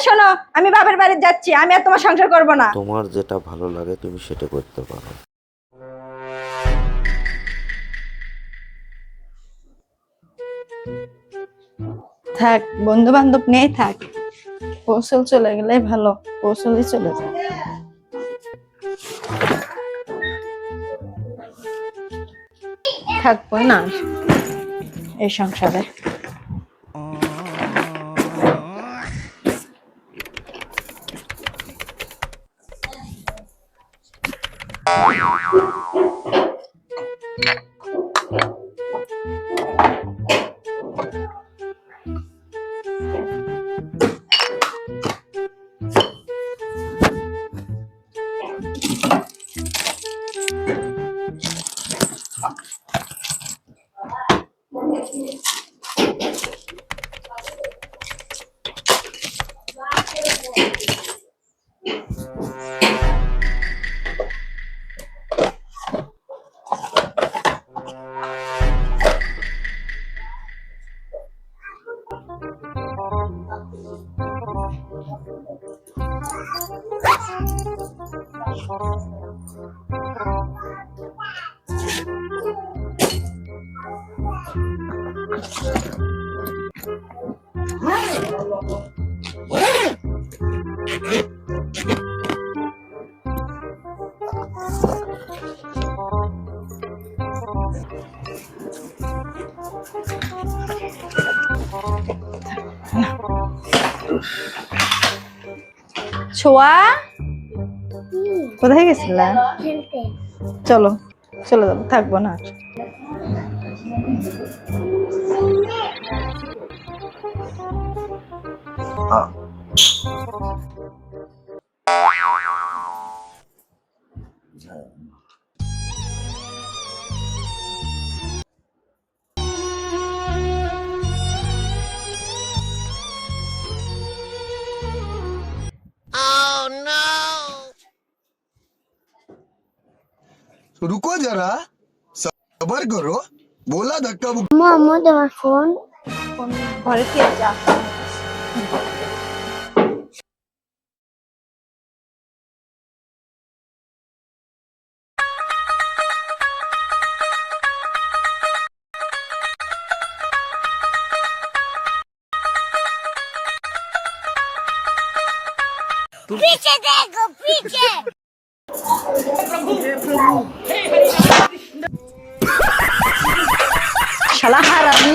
শোনো, আমি বাবার বাড়ি যাচ্ছি, আমি আর তোমার সংসার করব না। তোমার যেটা ভালো লাগে তুমি সেটা করতে পারো। থাক, বন্ধু বান্ধব নেই থাক, কৌশল চলে গেলে ভালো, কৌশলই চলে যায়। থাকবো না এই সংসারে। ছোয়া, কোথায় গেছিলা? চলো, চলে যাবো, থাকবো না আর। रुको जरा, सबर करो। बोला धक्का আম্মু তোমার ফোন। ঘরে কে যা। पीछे देखो पीछे। শালা হারামি।